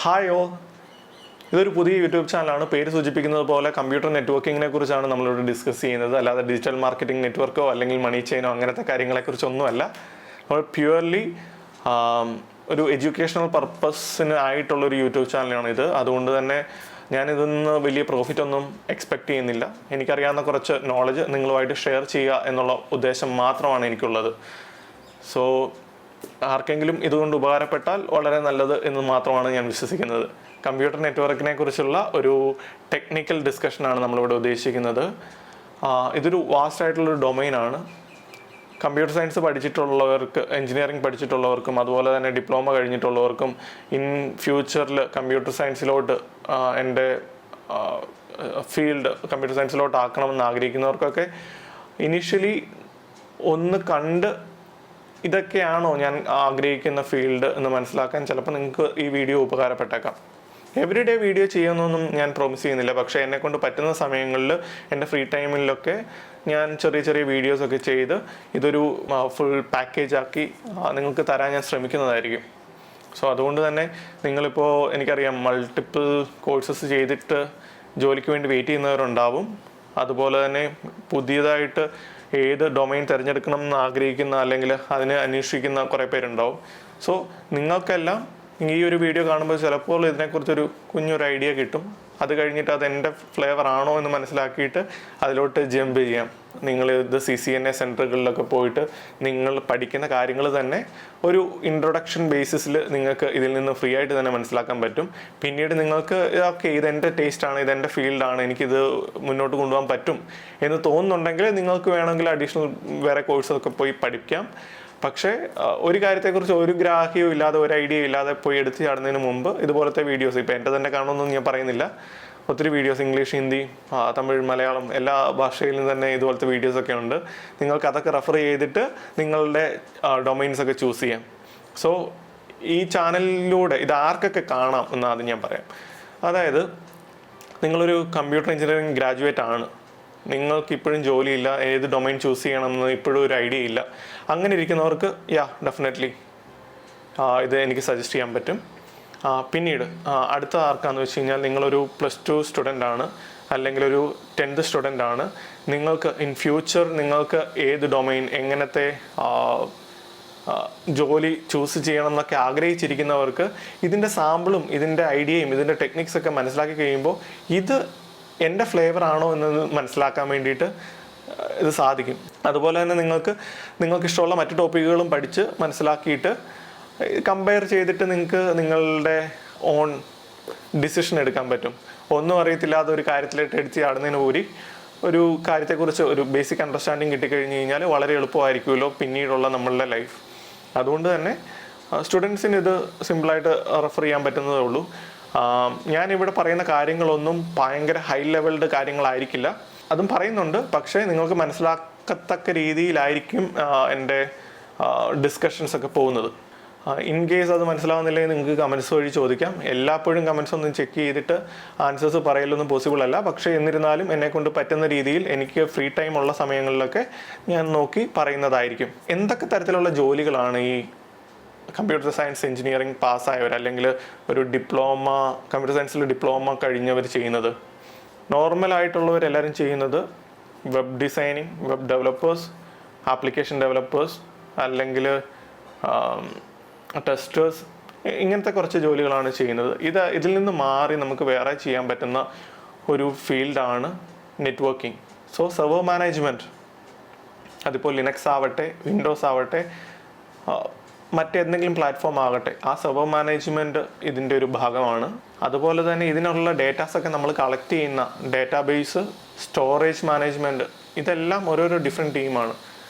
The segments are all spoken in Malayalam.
ഹായ് ഓൾ, ഇതൊരു പുതിയ യൂട്യൂബ് ചാനലാണ്. പേര് സൂചിപ്പിക്കുന്നത് പോലെ കമ്പ്യൂട്ടർ നെറ്റ്വർക്കിങ്ങിനെ കുറിച്ചാണ് നമ്മളിവിടെ ഡിസ്കസ് ചെയ്യുന്നത്. അല്ലാതെ ഡിജിറ്റൽ മാർക്കറ്റിംഗ് നെറ്റ്വർക്കോ അല്ലെങ്കിൽ മണി ചെയിനോ അങ്ങനത്തെ കാര്യങ്ങളെക്കുറിച്ചൊന്നുമല്ല. നമ്മൾ പ്യുവർലി ഒരു എഡ്യൂക്കേഷണൽ പർപ്പസിന് ആയിട്ടുള്ളൊരു യൂട്യൂബ് ചാനലാണിത്. അതുകൊണ്ട് തന്നെ ഞാനിതൊന്ന് വലിയ പ്രോഫിറ്റ് ഒന്നും എക്സ്പെക്റ്റ് ചെയ്യുന്നില്ല. എനിക്കറിയാവുന്ന കുറച്ച് നോളജ് നിങ്ങളുമായിട്ട് ഷെയർ ചെയ്യുക എന്നുള്ള ഉദ്ദേശം മാത്രമാണ് എനിക്കുള്ളത്. സോ ആർക്കെങ്കിലും ഇതുകൊണ്ട് ഉപകാരപ്പെട്ടാൽ വളരെ നല്ലത് എന്ന് മാത്രമാണ് ഞാൻ വിശ്വസിക്കുന്നത്. കമ്പ്യൂട്ടർ നെറ്റ്വർക്കിനെ കുറിച്ചുള്ള ഒരു ടെക്നിക്കൽ ഡിസ്കഷനാണ് നമ്മളിവിടെ ഉദ്ദേശിക്കുന്നത്. ഇതൊരു വാസ്റ്റ് ആയിട്ടുള്ളൊരു ഡൊമൈനാണ്. കമ്പ്യൂട്ടർ സയൻസ് പഠിച്ചിട്ടുള്ളവർക്ക്, എഞ്ചിനീയറിംഗ് പഠിച്ചിട്ടുള്ളവർക്കും, അതുപോലെ തന്നെ ഡിപ്ലോമ കഴിഞ്ഞിട്ടുള്ളവർക്കും ഇൻ ഫ്യൂച്ചറിൽ കമ്പ്യൂട്ടർ സയൻസിലോട്ട് എൻ്റെ ഫീൽഡ് കമ്പ്യൂട്ടർ സയൻസിലോട്ട് ആക്കണമെന്ന് ആഗ്രഹിക്കുന്നവർക്കൊക്കെ ഇനീഷ്യലി ഒന്ന് കണ്ട് ഇതൊക്കെയാണോ ഞാൻ ആഗ്രഹിക്കുന്ന ഫീൽഡ് എന്ന് മനസ്സിലാക്കാൻ ചിലപ്പോൾ നിങ്ങൾക്ക് ഈ വീഡിയോ ഉപകാരപ്പെട്ടേക്കാം. എവറി ഡേ വീഡിയോ ചെയ്യുമെന്നൊന്നും ഞാൻ പ്രോമിസ് ചെയ്യുന്നില്ല. പക്ഷേ എന്നെക്കൊണ്ട് പറ്റുന്ന സമയങ്ങളിൽ എൻ്റെ ഫ്രീ ടൈമിലൊക്കെ ഞാൻ ചെറിയ ചെറിയ വീഡിയോസൊക്കെ ചെയ്ത് ഇതൊരു ഫുൾ പാക്കേജ് ആക്കി നിങ്ങൾക്ക് തരാൻ ഞാൻ ശ്രമിക്കുന്നതായിരിക്കും. സോ അതുകൊണ്ട് തന്നെ നിങ്ങളിപ്പോൾ എനിക്കറിയാം മൾട്ടിപ്പിൾ കോഴ്സസ് ചെയ്തിട്ട് ജോലിക്ക് വേണ്ടി വെയിറ്റ് ചെയ്യുന്നവരുണ്ടാവും. അതുപോലെ തന്നെ പുതിയതായിട്ട് ഏത് ഡൊമൈൻ തിരഞ്ഞെടുക്കണം എന്ന് ആഗ്രഹിക്കുന്ന അല്ലെങ്കിൽ അതിനെ അന്വേഷിക്കുന്ന കുറേ പേരുണ്ടാവും. സോ നിങ്ങൾക്കെല്ലാം ഈ ഒരു വീഡിയോ കാണുമ്പോൾ ചിലപ്പോൾ ഇതിനെക്കുറിച്ചൊരു കുഞ്ഞൊരു ഐഡിയ കിട്ടും. അത് കഴിഞ്ഞിട്ട് അത് എൻ്റെ ഫ്ലേവർ ആണോ എന്ന് മനസ്സിലാക്കിയിട്ട് അതിലോട്ട് ജമ്പ് ചെയ്യാം. നിങ്ങൾ ഇത് CCNA സെൻറ്ററുകളിലൊക്കെ പോയിട്ട് നിങ്ങൾ പഠിക്കുന്ന കാര്യങ്ങൾ തന്നെ ഒരു ഇൻട്രൊഡക്ഷൻ ബേസിസിൽ നിങ്ങൾക്ക് ഇതിൽ നിന്ന് ഫ്രീ ആയിട്ട് തന്നെ മനസ്സിലാക്കാൻ പറ്റും. പിന്നീട് നിങ്ങൾക്ക് ഓക്കെ ഇതെൻ്റെ ടേസ്റ്റാണ്, ഇതെൻ്റെ ഫീൽഡാണ്, എനിക്കിത് മുന്നോട്ട് കൊണ്ടുപോകാൻ പറ്റും എന്ന് തോന്നുന്നുണ്ടെങ്കിൽ നിങ്ങൾക്ക് വേണമെങ്കിൽ അഡീഷണൽ വേറെ കോഴ്സൊക്കെ പോയി പഠിക്കാം. പക്ഷേ ഒരു കാര്യത്തെക്കുറിച്ച് ഒരു ഗ്രാഹ്യവും ഇല്ലാതെ, ഒരു ഐഡിയ ഇല്ലാതെ പോയി എടുത്ത് ചാടുന്നതിന് മുമ്പ് ഇതുപോലത്തെ വീഡിയോസ്, ഇപ്പോൾ എൻ്റെ തന്നെ കാണണമെന്നൊന്നും ഞാൻ പറയുന്നില്ല, ഒത്തിരി വീഡിയോസ് ഇംഗ്ലീഷ്, ഹിന്ദി, തമിഴ്, മലയാളം എല്ലാ ഭാഷയിലും തന്നെ ഇതുപോലത്തെ വീഡിയോസൊക്കെ ഉണ്ട്. നിങ്ങൾക്ക് അതൊക്കെ റെഫർ ചെയ്തിട്ട് നിങ്ങളുടെ ഡൊമൈൻസൊക്കെ ചൂസ് ചെയ്യാം. സോ ഈ ചാനലിലൂടെ ഇത് ആർക്കൊക്കെ കാണാം എന്നാദ്യം ഞാൻ പറയാം. അതായത് നിങ്ങളൊരു കമ്പ്യൂട്ടർ എഞ്ചിനീയറിംഗ് ഗ്രാജുവേറ്റ് ആണ്, നിങ്ങൾക്ക് ഇപ്പോഴും ജോലിയില്ല, ഏത് ഡൊമൈൻ ചൂസ് ചെയ്യണമെന്ന് ഇപ്പോഴും ഒരു ഐഡിയ ഇല്ല. അങ്ങനെ ഇരിക്കുന്നവർക്ക് ഡെഫിനറ്റ്ലി ഇത് എനിക്ക് സജസ്റ്റ് ചെയ്യാൻ പറ്റും. പിന്നീട് അടുത്ത ആർക്കാന്ന് വെച്ച് കഴിഞ്ഞാൽ നിങ്ങളൊരു +2 സ്റ്റുഡൻ്റ് ആണ്, അല്ലെങ്കിൽ ഒരു 10th സ്റ്റുഡൻ്റ് ആണ്. നിങ്ങൾക്ക് ഇൻ ഫ്യൂച്ചർ നിങ്ങൾക്ക് ഏത് ഡൊമൈൻ, എങ്ങനത്തെ ജോലി ചൂസ് ചെയ്യണം എന്നൊക്കെ ആഗ്രഹിച്ചിരിക്കുന്നവർക്ക് ഇതിൻ്റെ സാമ്പിളും ഇതിൻ്റെ ഐഡിയയും ഇതിൻ്റെ ടെക്നിക്സൊക്കെ മനസ്സിലാക്കി കഴിയുമ്പോൾ ഇത് എൻ്റെ ഫ്ലേവർ ആണോ എന്നത് മനസ്സിലാക്കാൻ വേണ്ടിയിട്ട് ഇത് സാധിക്കും. അതുപോലെ തന്നെ നിങ്ങൾക്ക് ഇഷ്ടമുള്ള മറ്റു ടോപ്പിക്കുകളും പഠിച്ച് മനസ്സിലാക്കിയിട്ട് കമ്പയർ ചെയ്തിട്ട് നിങ്ങൾക്ക് നിങ്ങളുടെ ഓൺ ഡിസിഷൻ എടുക്കാൻ പറ്റും. ഒന്നും അറിയത്തില്ലാതെ ഒരു കാര്യത്തിലേക്ക് എടുത്ത് ചാടുന്നതിന് കൂടി ഒരു കാര്യത്തെക്കുറിച്ച് ഒരു ബേസിക് അണ്ടർസ്റ്റാൻഡിങ് കിട്ടിക്കഴിഞ്ഞ് കഴിഞ്ഞാൽ വളരെ എളുപ്പമായിരിക്കുമല്ലോ പിന്നീടുള്ള നമ്മളുടെ ലൈഫ്. അതുകൊണ്ട് തന്നെ സ്റ്റുഡൻസിന് ഇത് സിമ്പിളായിട്ട് റെഫർ ചെയ്യാൻ പറ്റുന്നതേ ഉള്ളൂ. ഞാനിവിടെ പറയുന്ന കാര്യങ്ങളൊന്നും ഭയങ്കര ഹൈ ലെവൽഡ് കാര്യങ്ങളായിരിക്കില്ല, അതും പറയുന്നുണ്ട്. പക്ഷേ നിങ്ങൾക്ക് മനസ്സിലാക്കത്തക്ക രീതിയിലായിരിക്കും എൻ്റെ ഡിസ്കഷൻസ് ഒക്കെ പോകുന്നത്. ഇൻ കേസ് അത് മനസ്സിലാവുന്നില്ലെങ്കിൽ നിങ്ങൾക്ക് കമൻസ് വഴി ചോദിക്കാം. എല്ലായ്പ്പോഴും കമൻസ് ഒന്നും ചെക്ക് ചെയ്തിട്ട് ആൻസേഴ്സ് പറയലൊന്നും പോസിബിൾ അല്ല. പക്ഷേ എന്നിരുന്നാലും എന്നെക്കൊണ്ട് പറ്റുന്ന രീതിയിൽ എനിക്ക് ഫ്രീ ടൈം ഉള്ള സമയങ്ങളിലൊക്കെ ഞാൻ നോക്കി പറയുന്നതായിരിക്കും. എന്തൊക്കെ തരത്തിലുള്ള ജോലികളാണ് ഈ കമ്പ്യൂട്ടർ സയൻസ് എഞ്ചിനീയറിംഗ് പാസ്സായവർ അല്ലെങ്കിൽ ഒരു കമ്പ്യൂട്ടർ സയൻസിൽ ഡിപ്ലോമ കഴിഞ്ഞവർ ചെയ്യുന്നത്? നോർമലായിട്ടുള്ളവരെല്ലാവരും ചെയ്യുന്നത് web designing, web developers, application developers, അല്ലെങ്കിൽ ടെസ്റ്റേഴ്സ്, ഇങ്ങനത്തെ കുറച്ച് ജോലികളാണ് ചെയ്യുന്നത്. ഇതിൽ നിന്ന് മാറി നമുക്ക് വേറെ ചെയ്യാൻ പറ്റുന്ന ഒരു ഫീൽഡാണ് നെറ്റ്വർക്കിംഗ്. സോ സെർവർ മാനേജ്മെൻറ്റ്, അതിപ്പോൾ ലിനക്സ് ആവട്ടെ, വിൻഡോസ് ആവട്ടെ, മറ്റേതെങ്കിലും പ്ലാറ്റ്ഫോം ആകട്ടെ, ആ സെർവർ മാനേജ്മെൻറ്റ് ഇതിൻ്റെ ഒരു ഭാഗമാണ്. അതുപോലെ തന്നെ ഇതിനുള്ള ഡേറ്റാസൊക്കെ നമ്മൾ കളക്ട് ചെയ്യുന്ന ഡേറ്റാബേസ്, സ്റ്റോറേജ് മാനേജ്മെൻറ്റ്, ഇതെല്ലാം ഓരോരോ ഡിഫറെൻറ്റ് ടീമാണ്.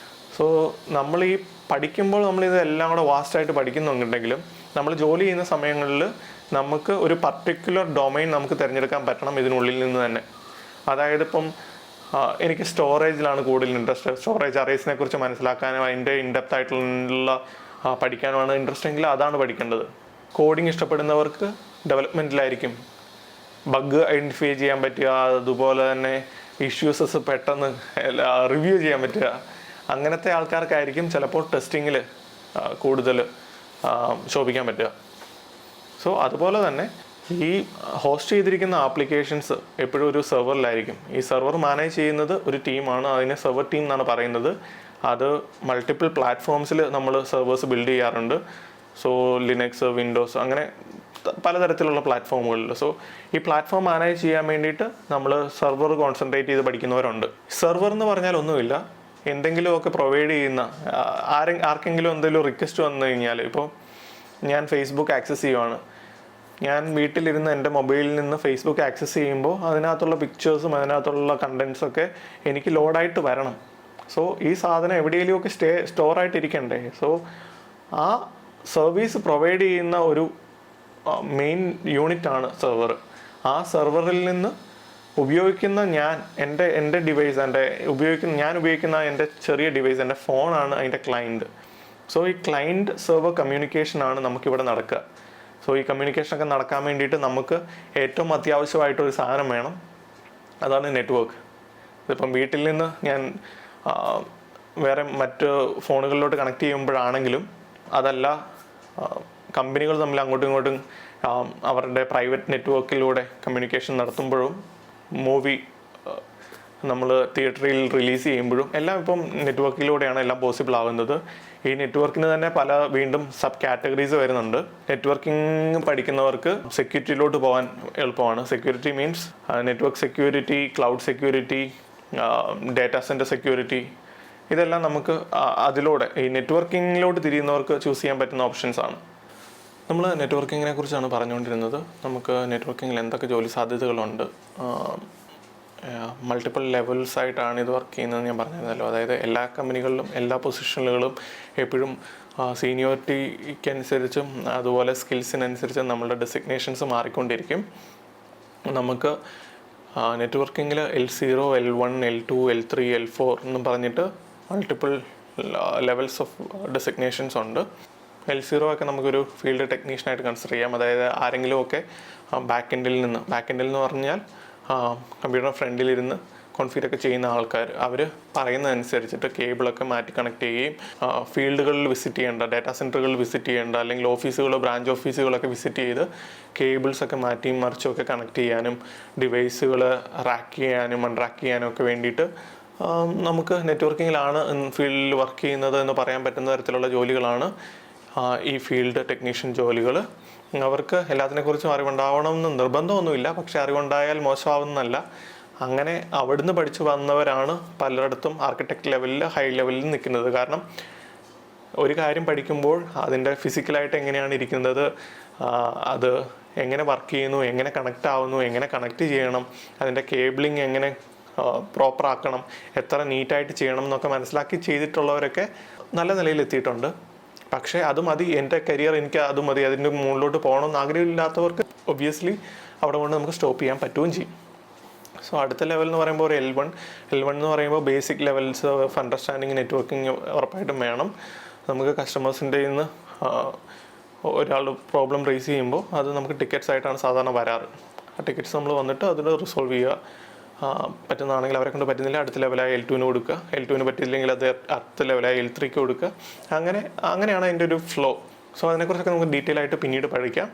സോ നമ്മൾ ഈ പഠിക്കുമ്പോൾ നമ്മളിതെല്ലാം കൂടെ വാസ്റ്റായിട്ട് പഠിക്കുന്നുണ്ടെങ്കിലും നമ്മൾ ജോലി ചെയ്യുന്ന സമയങ്ങളിൽ നമുക്ക് ഒരു പർട്ടിക്കുലർ ഡൊമൈൻ നമുക്ക് തിരഞ്ഞെടുക്കാൻ പറ്റണം ഇതിനുള്ളിൽ നിന്ന് തന്നെ. അതായത് ഇപ്പം എനിക്ക് സ്റ്റോറേജിലാണ് കൂടുതൽ ഇൻട്രസ്റ്റ്, സ്റ്റോറേജ് അറേസിനെ കുറിച്ച് മനസ്സിലാക്കാനും അതിൻ്റെ ഇൻഡെപ്ത് ആയിട്ടുള്ള പഠിക്കാനുമാണ് ഇൻട്രസ്റ്റ് എങ്കിൽ അതാണ് പഠിക്കേണ്ടത്. കോഡിങ് ഇഷ്ടപ്പെടുന്നവർക്ക് ഡെവലപ്മെൻറ്റിലായിരിക്കും ബഗ് ഐഡൻറ്റിഫൈ ചെയ്യാൻ പറ്റുക, അതുപോലെ തന്നെ ഇഷ്യൂസസ് പെട്ടെന്ന് റിവ്യൂ ചെയ്യാൻ പറ്റുക. അങ്ങനത്തെ ആൾക്കാർക്കായിരിക്കും ചിലപ്പോൾ ടെസ്റ്റിങ്ങിൽ കൂടുതൽ ശോഭിക്കാൻ പറ്റുക. സോ അതുപോലെ തന്നെ ഈ ഹോസ്റ്റ് ചെയ്തിരിക്കുന്ന ആപ്ലിക്കേഷൻസ് എപ്പോഴും ഒരു സെർവറിലായിരിക്കും. ഈ സെർവർ മാനേജ് ചെയ്യുന്നത് ഒരു ടീമാണ്, അതിനെ സെർവർ ടീം എന്നാണ് പറയുന്നത്. അത് മൾട്ടിപ്പിൾ പ്ലാറ്റ്ഫോംസിൽ നമ്മൾ സെർവേഴ്സ് ബിൽഡ് ചെയ്യാറുണ്ട്. സോ ലിനക്സ്, വിൻഡോസ്, അങ്ങനെ പലതരത്തിലുള്ള പ്ലാറ്റ്ഫോമുകളിൽ. സോ ഈ പ്ലാറ്റ്ഫോം മാനേജ് ചെയ്യാൻ വേണ്ടിയിട്ട് നമ്മൾ സെർവർ കോൺസെൻട്രേറ്റ് ചെയ്ത് പഠിക്കുന്നവരുണ്ട്. സെർവർ എന്ന് പറഞ്ഞാൽ ഒന്നുമില്ല, എന്തെങ്കിലുമൊക്കെ പ്രൊവൈഡ് ചെയ്യുന്ന ആർക്കെങ്കിലും എന്തെങ്കിലും റിക്വസ്റ്റ് വന്നു കഴിഞ്ഞാൽ, ഇപ്പോൾ ഞാൻ ഫേസ്ബുക്ക് ആക്സസ് ചെയ്യുവാണ്, ഞാൻ വീട്ടിലിരുന്ന് എൻ്റെ മൊബൈലിൽ നിന്ന് ഫേസ്ബുക്ക് ആക്സസ് ചെയ്യുമ്പോൾ അതിനകത്തുള്ള പിക്ചേഴ്സും അതിനകത്തുള്ള കണ്ടൻസൊക്കെ എനിക്ക് ലോഡായിട്ട് വരണം. സോ ഈ സാധനം എവിടെയെങ്കിലുമൊക്കെ സ്റ്റോറായിട്ടിരിക്കണ്ടേ. സോ ആ സർവീസ് പ്രൊവൈഡ് ചെയ്യുന്ന ഒരു മെയിൻ യൂണിറ്റാണ് സെർവർ. ആ സെർവറിൽ നിന്ന് ഉപയോഗിക്കുന്ന എൻ്റെ ഡിവൈസ്, ഞാൻ ഉപയോഗിക്കുന്ന എൻ്റെ ചെറിയ ഡിവൈസ്, എൻ്റെ ഫോണാണ് അതിൻ്റെ ക്ലയൻറ്റ്. സോ ഈ ക്ലയൻറ്റ് സെർവർ കമ്മ്യൂണിക്കേഷനാണ് നമുക്കിവിടെ നടക്കുക. സോ ഈ കമ്മ്യൂണിക്കേഷനൊക്കെ നടക്കാൻ വേണ്ടിയിട്ട് നമുക്ക് ഏറ്റവും അത്യാവശ്യമായിട്ടൊരു സാധനം വേണം, അതാണ് നെറ്റ്വർക്ക്. ഇതിപ്പം വീട്ടിൽ നിന്ന് ഞാൻ വേറെ മറ്റ് ഫോണുകളിലോട്ട് കണക്ട് ചെയ്യുമ്പോഴാണെങ്കിലും, അതല്ല കമ്പനികൾ തമ്മിൽ അങ്ങോട്ടും ഇങ്ങോട്ടും അവരുടെ പ്രൈവറ്റ് നെറ്റ്വർക്കിലൂടെ കമ്മ്യൂണിക്കേഷൻ നടത്തുമ്പോഴും, മൂവി നമ്മൾ തിയേറ്ററിൽ റിലീസ് ചെയ്യുമ്പോഴും എല്ലാം ഇപ്പം നെറ്റ്വർക്കിലൂടെയാണ് എല്ലാം പോസിബിൾ ആകുന്നത്. ഈ നെറ്റ്വർക്കിന് തന്നെ വീണ്ടും സബ് കാറ്റഗറീസ് വരുന്നുണ്ട്. നെറ്റ്വർക്കിംഗ് പഠിക്കുന്നവർക്ക് സെക്യൂരിറ്റിയിലോട്ട് പോകാൻ എളുപ്പമാണ്. Security means network security, cloud security, data centre security, ഇതെല്ലാം നമുക്ക് അതിലൂടെ ഈ നെറ്റ്വർക്കിങ്ങിലോട്ട് തിരിയുന്നവർക്ക് ചൂസ് ചെയ്യാൻ പറ്റുന്ന ഓപ്ഷൻസ് ആണ്. നമ്മൾ നെറ്റ്വർക്കിങ്ങിനെ കുറിച്ചാണ് പറഞ്ഞുകൊണ്ടിരുന്നത്. നമുക്ക് നെറ്റ്വർക്കിങ്ങിൽ എന്തൊക്കെ ജോലി സാധ്യതകളുണ്ട്, മൾട്ടിപ്പിൾ ലെവൽസ് ആയിട്ടാണ് ഇത് വർക്ക് ചെയ്യുന്നത് ഞാൻ പറഞ്ഞിരുന്നല്ലോ. അതായത് എല്ലാ കമ്പനികളിലും എല്ലാ പൊസിഷനുകളും എപ്പോഴും സീനിയോറിറ്റിക്കനുസരിച്ചും അതുപോലെ സ്കിൽസിനനുസരിച്ചും നമ്മളുടെ ഡെസിഗ്നേഷൻസ് മാറിക്കൊണ്ടിരിക്കും. നമുക്ക് നെറ്റ്വർക്കിങ്ങിൽ L0, L1, L2, L3, L4 എന്നും പറഞ്ഞിട്ട് മൾട്ടിപ്പിൾ ലെവൽസ് ഓഫ് ഡെസിഗ്നേഷൻസ് ഉണ്ട്. L0 ഒക്കെ നമുക്കൊരു ഫീൽഡ് ടെക്നീഷ്യനായിട്ട് കൺസിഡർ ചെയ്യാം. അതായത് ആരെങ്കിലുമൊക്കെ ബാക്ക് എൻഡിൽ എന്ന് പറഞ്ഞാൽ കമ്പ്യൂട്ടർ ഫ്രണ്ടിലിരുന്ന് കോൺഫിഗറൊക്കെ ചെയ്യുന്ന ആൾക്കാർ, അവർ പറയുന്നതനുസരിച്ചിട്ട് കേബിളൊക്കെ മാറ്റി കണക്ട് ചെയ്യുകയും ഫീൽഡുകളിൽ വിസിറ്റ് ചെയ്യേണ്ട, ഡാറ്റാ സെൻറ്ററുകളിൽ വിസിറ്റ് ചെയ്യേണ്ട, അല്ലെങ്കിൽ ഓഫീസുകളോ ബ്രാഞ്ച് ഓഫീസുകളൊക്കെ വിസിറ്റ് ചെയ്ത് കേബിൾസൊക്കെ മാറ്റിയും മറിച്ചുമൊക്കെ കണക്ട് ചെയ്യാനും ഡിവൈസുകൾ റാക്ക് ചെയ്യാനും അൺറാക്ക് ചെയ്യാനും ഒക്കെ വേണ്ടിയിട്ട് നമുക്ക് നെറ്റ്വർക്കിങ്ങിലാണ് ഫീൽഡിൽ വർക്ക് ചെയ്യുന്നത് എന്ന് പറയാൻ പറ്റുന്ന തരത്തിലുള്ള ജോലികളാണ് ഈ ഫീൽഡ് ടെക്നീഷ്യൻ ജോലികൾ. അവർക്ക് എല്ലാത്തിനെക്കുറിച്ചും അറിവുണ്ടാവണമെന്ന് നിർബന്ധമൊന്നുമില്ല, പക്ഷെ അറിവുണ്ടായാൽ മോശമാവുന്നതല്ല. അങ്ങനെ അവിടുന്ന് പഠിച്ചു വന്നവരാണ് പലയിടത്തും ആർക്കിടെക്ട് ലെവലിൽ, ഹൈ ലെവലിൽ നിൽക്കുന്നത്. കാരണം ഒരു കാര്യം പഠിക്കുമ്പോൾ അതിൻ്റെ ഫിസിക്കലായിട്ട് എങ്ങനെയാണ് ഇരിക്കുന്നത്, അത് എങ്ങനെ വർക്ക് ചെയ്യുന്നു, എങ്ങനെ കണക്റ്റ് ആവുന്നു, എങ്ങനെ കണക്ട് ചെയ്യണം, അതിൻ്റെ കേബിളിങ് എങ്ങനെ പ്രോപ്പർ ആക്കണം, എത്ര നീറ്റായിട്ട് ചെയ്യണം എന്നൊക്കെ മനസ്സിലാക്കി ചെയ്തിട്ടുള്ളവരൊക്കെ നല്ല നിലയിൽ എത്തിയിട്ടുണ്ട്. പക്ഷേ അത് മതി, എൻ്റെ കരിയർ എനിക്ക് അത് മതി, അതിൻ്റെ മുകളിലോട്ട് പോകണമെന്ന് ആഗ്രഹമില്ലാത്തവർക്ക് ഒബ്വിയസ്ലി അവിടെ കൊണ്ട് നമുക്ക് സ്റ്റോപ്പ് ചെയ്യാൻ പറ്റുകയും ചെയ്യും. സോ അടുത്ത ലെവൽ എന്ന് പറയുമ്പോൾ ഒരു L1 എന്ന് പറയുമ്പോൾ basic levels of understanding networking ഉറപ്പായിട്ടും വേണം. നമുക്ക് കസ്റ്റമേഴ്സിൻ്റെ നിന്ന് ഒരാൾ പ്രോബ്ലം റേസ് ചെയ്യുമ്പോൾ അത് നമുക്ക് ടിക്കറ്റ്സ് ആയിട്ടാണ് സാധാരണ വരാറ്. ആ ടിക്കറ്റ്സ് നമ്മൾ വന്നിട്ട് അതിൽ റിസോൾവ് ചെയ്യുക. പറ്റുന്നതാണെങ്കിൽ അവരെ കൊണ്ട് പറ്റുന്നില്ല അടുത്ത ലെവലായ L2 കൊടുക്കുക, L2 പറ്റില്ലെങ്കിൽ അത് അടുത്ത ലെവലായ L3 കൊടുക്കുക. അങ്ങനെയാണ് അതിൻ്റെ ഒരു ഫ്ലോ. സോ അതിനെക്കുറിച്ചൊക്കെ നമുക്ക് ഡീറ്റെയിൽ ആയിട്ട് പിന്നീട് പഠിക്കാം.